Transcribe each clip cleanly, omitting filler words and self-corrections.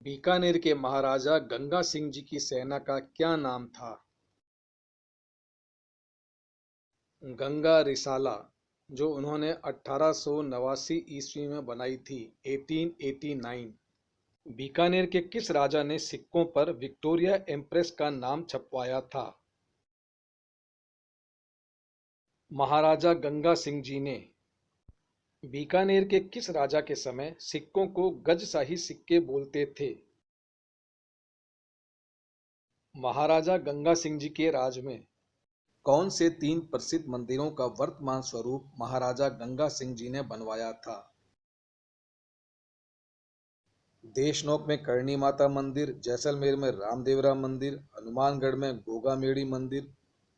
बीकानेर के महाराजा गंगा सिंह जी की सेना का क्या नाम था? गंगा रिसाला, जो उन्होंने 1889 ईस्वी में बनाई थी। 1889। बीकानेर के किस राजा ने सिक्कों पर विक्टोरिया एम्प्रेस का नाम छपवाया था? महाराजा गंगा सिंह जी ने। बीकानेर के किस राजा के समय सिक्कों को गजशाही सिक्के बोलते थे? महाराजा गंगा सिंह जी के राज में कौन से तीन प्रसिद्ध मंदिरों का वर्तमान स्वरूप महाराजा गंगा सिंह जी ने बनवाया था? देशनोक में करणी माता मंदिर, जैसलमेर में रामदेवरा मंदिर, हनुमानगढ़ में गोगामेड़ी मंदिर।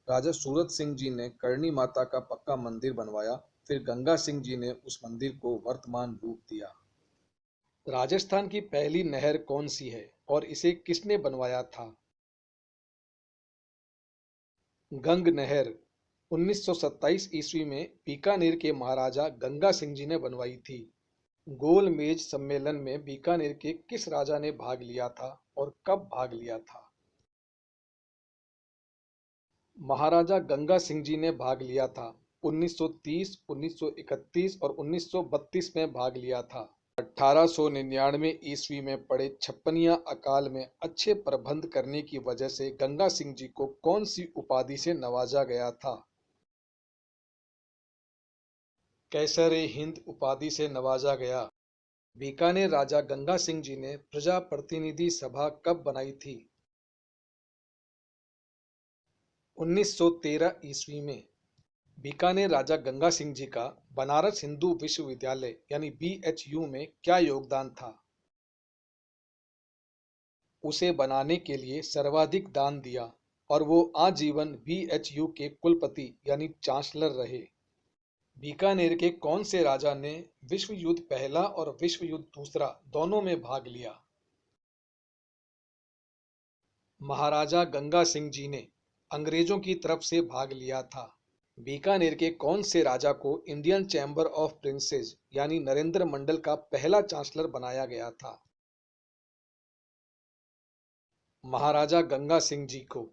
राजा सूरत सिंह जी ने करणी माता का पक्का मंदिर बनवाया, फिर गंगा सिंह जी ने उस मंदिर को वर्तमान रूप दिया। राजस्थान की पहली नहर कौन सी है और इसे किसने बनवाया था? गंग नहर 1927 ईस्वी में बीकानेर के महाराजा गंगा सिंह जी ने बनवाई थी। गोल मेज सम्मेलन में बीकानेर के किस राजा ने भाग लिया था और कब भाग लिया था? महाराजा गंगा सिंह जी ने भाग लिया था। 1930, 1931 और 1932 में भाग लिया था। 1899 ईस्वी में पड़े छप्पनिया अकाल में अच्छे प्रबंध करने की वजह से गंगा सिंह जी को कौन सी उपाधि से नवाजा गया था? कैसर-ए हिंद उपाधि से नवाजा गया। बीकानेर राजा गंगा सिंह जी ने प्रजा प्रतिनिधि सभा कब बनाई थी? 1913 ईस्वी में। बीकानेर राजा गंगा सिंह जी का बनारस हिंदू विश्वविद्यालय यानी BHU में क्या योगदान था? उसे बनाने के लिए सर्वाधिक दान दिया और वो आजीवन BHU के कुलपति यानी चांसलर रहे। बीकानेर के कौन से राजा ने विश्व युद्ध पहला और विश्व युद्ध दूसरा दोनों में भाग लिया? महाराजा गंगा सिंह जी ने अंग्रेजों की तरफ से भाग लिया था। बीकानेर के कौन से राजा को इंडियन चैम्बर ऑफ प्रिंसेस यानी नरेंद्र मंडल का पहला चांसलर बनाया गया था? महाराजा गंगा सिंह जी को।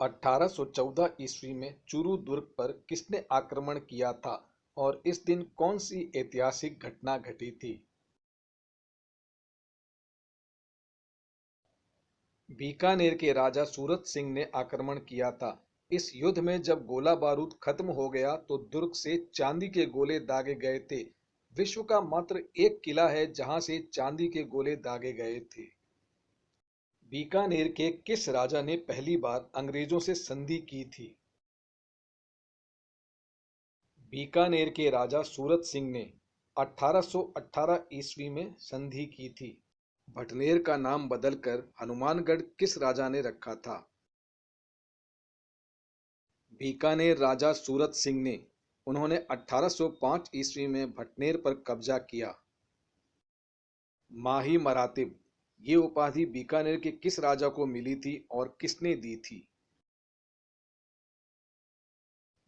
1814 ईस्वी में चूरू दुर्ग पर किसने आक्रमण किया था और इस दिन कौन सी ऐतिहासिक घटना घटी थी? बीकानेर के राजा सूरत सिंह ने आक्रमण किया था। इस युद्ध में जब गोला बारूद खत्म हो गया तो दुर्ग से चांदी के गोले दागे गए थे। विश्व का मात्र एक किला है जहां से चांदी के गोले दागे गए थे। बीकानेर के किस राजा ने पहली बार अंग्रेजों से संधि की थी? बीकानेर के राजा सूरत सिंह ने 1818 ईस्वी में संधि की थी। भटनेर का नाम बदलकर हनुमानगढ़ किस राजा ने रखा था? बीकानेर राजा सूरत सिंह ने। उन्होंने 1805 ईस्वी में भटनेर पर कब्जा किया। माही मरातिब, ये उपाधि बीकानेर के किस राजा को मिली थी और किसने दी थी?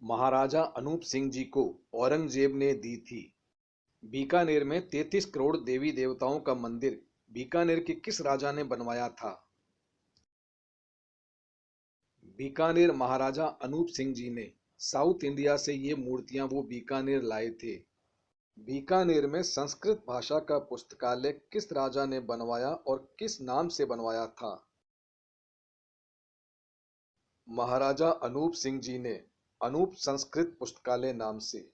महाराजा अनूप सिंह जी को औरंगजेब ने दी थी। बीकानेर में 33 करोड़ देवी देवताओं का मंदिर बीकानेर के किस राजा ने बनवाया था? बीकानेर महाराजा अनूप सिंह जी ने। साउथ इंडिया से ये मूर्तियां वो बीकानेर लाए थे। बीकानेर में संस्कृत भाषा का पुस्तकालय किस राजा ने बनवाया और किस नाम से बनवाया था? महाराजा अनूप सिंह जी ने। अनूप संस्कृत पुस्तकालय नाम से।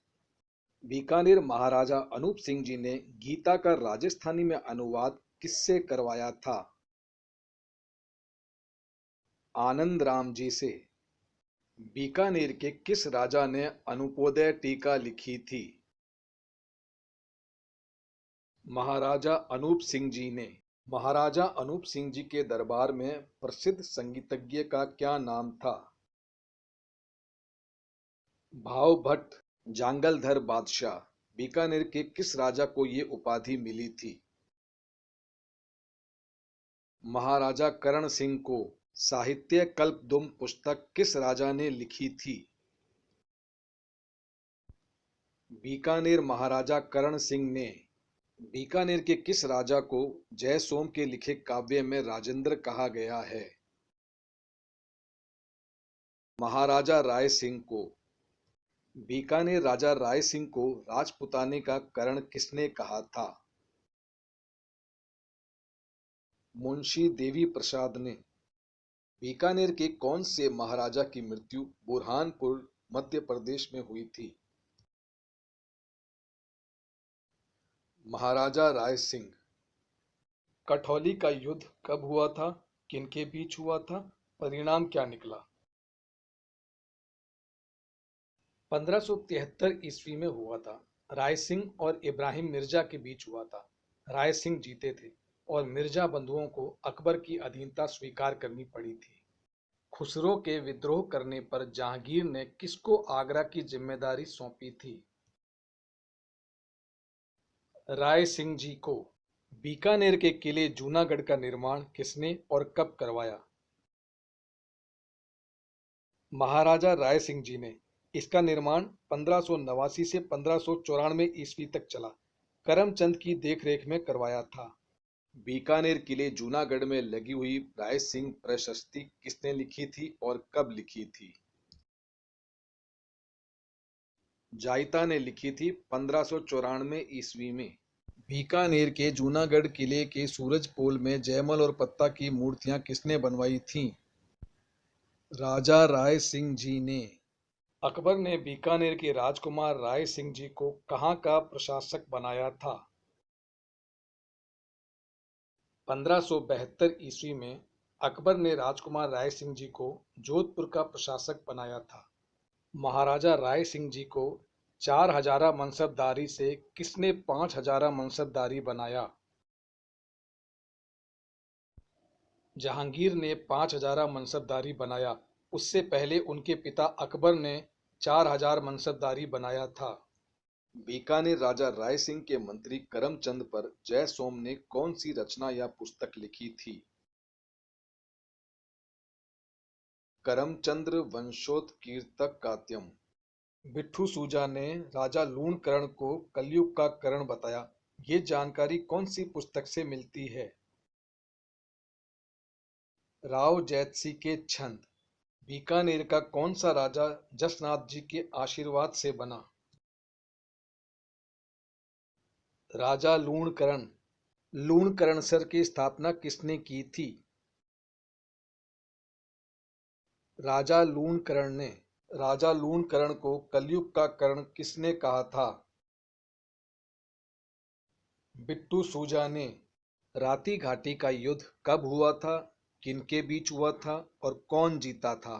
बीकानेर महाराजा अनूप सिंह जी ने गीता का राजस्थानी में अनुवाद किससे करवाया था? आनंद राम जी से। बीकानेर के किस राजा ने अनुपोदय टीका लिखी थी? महाराजा अनूप सिंह जी ने। महाराजा अनूप सिंह जी के दरबार में प्रसिद्ध संगीतज्ञ का क्या नाम था? भाव भट्ट जांगलधर बादशाह। बीकानेर के किस राजा को ये उपाधि मिली थी? महाराजा करण सिंह को। साहित्य कल्पद्रुम पुस्तक किस राजा ने लिखी थी? बीकानेर महाराजा करण सिंह ने। बीकानेर के किस राजा को जय सोम के लिखे काव्य में राजेंद्र कहा गया है? महाराजा राय सिंह को। बीकानेर राजा राय सिंह को राजपुताने का करण किसने कहा था? मुंशी देवी प्रसाद ने। बीकानेर के कौन से महाराजा की मृत्यु बुरहानपुर मध्य प्रदेश में हुई थी? महाराजा राय सिंह। कठौली का युद्ध कब हुआ था, किनके बीच हुआ था, परिणाम क्या निकला? 1573 ईस्वी में हुआ था। राय सिंह और इब्राहिम मिर्जा के बीच हुआ था। राय सिंह जीते थे और मिर्जा बंधुओं को अकबर की अधीनता स्वीकार करनी पड़ी थी। खुसरो के विद्रोह करने पर जहांगीर ने किसको आगरा की जिम्मेदारी सौंपी थी? राय सिंह जी को। बीकानेर के किले जूनागढ़ का निर्माण किसने और कब करवाया? महाराजा राय सिंह जी ने। इसका निर्माण 1589 से 1594 ईस्वी तक चला। करमचंद की देखरेख में करवाया था। बीकानेर किले जूनागढ़ में लगी हुई राय सिंह प्रशस्ति किसने लिखी थी और कब लिखी थी? जायता ने लिखी थी 1594 ईस्वी में। बीकानेर के जूनागढ़ किले के सूरज पोल में जयमल और पत्ता की मूर्तियां किसने बनवाई थीं? राजा राय सिंह जी ने। अकबर ने बीकानेर के राजकुमार राय सिंह जी को कहाँ का प्रशासक बनाया था? 1572 ईस्वी में अकबर ने राजकुमार राय सिंह जी को जोधपुर का प्रशासक बनाया था। महाराजा राय सिंह जी को 4 हजारा मनसबदारी से किसने 5 हजारा मनसबदारी बनाया? जहांगीर ने 5 हजारा मनसबदारी बनाया। उससे पहले उनके पिता अकबर ने 4 हजार मनसबदारी बनाया था। बीकानेर राजा राय सिंह के मंत्री करमचंद पर जय सोम ने कौन सी रचना या पुस्तक लिखी थी? करमचंद्र वंशोत्कीर्तक कात्यम। बिट्ठू सूजा ने राजा लूणकरण को कलयुग का करण बताया। ये जानकारी कौन सी पुस्तक से मिलती है? राव जैतसी के छंद। बीकानेर का कौन सा राजा जसनाथ जी के आशीर्वाद से बना? राजा लूणकरण। लूणकरणसर की स्थापना किसने की थी? राजा लूणकरण ने। राजा लूणकरण को कलयुग का करण किसने कहा था? बिट्टू सूजा ने। राती घाटी का युद्ध कब हुआ था, किनके बीच हुआ था और कौन जीता था?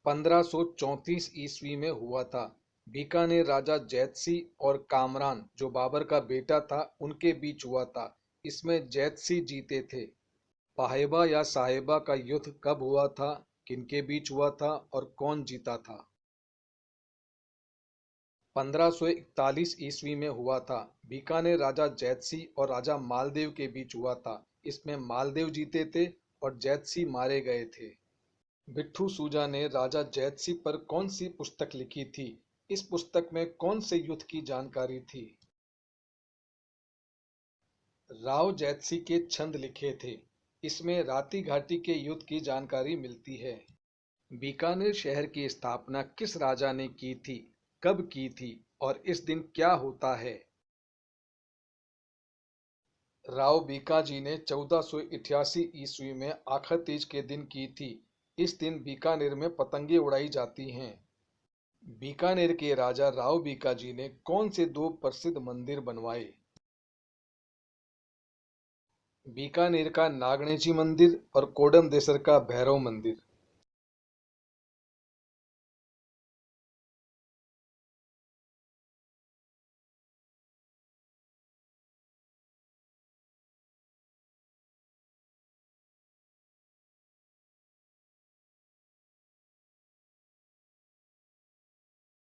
1534 ईस्वी में हुआ था। बीकानेर राजा जैतसी और कामरान जो बाबर का बेटा था उनके बीच हुआ था। इसमें जैतसी जीते थे। पाहेबा या साहेबा का युद्ध कब हुआ था, किनके बीच हुआ था और कौन जीता था? 1541 ईस्वी में हुआ था। बीकानेर राजा जैतसी और राजा मालदेव के बीच हुआ था। इसमें मालदेव जीते थे और जैतसी मारे गए थे। बिट्ठू सूजा ने राजा जैतसी पर कौन सी पुस्तक लिखी थी? इस पुस्तक में कौन से युद्ध की जानकारी थी? राव जैतसी के छंद लिखे थे। इसमें राती घाटी के युद्ध की जानकारी मिलती है। बीकानेर शहर की स्थापना किस राजा ने की थी, कब की थी और इस दिन क्या होता है? राव बीकाजी ने 1488 ईस्वी में आखा तीज के दिन की थी। इस दिन बीकानेर में पतंगे उड़ाई जाती हैं। बीकानेर के राजा राव बीकाजी ने कौन से दो प्रसिद्ध मंदिर बनवाए? बीकानेर का नागणेची मंदिर और कोडमदेसर का भैरव मंदिर।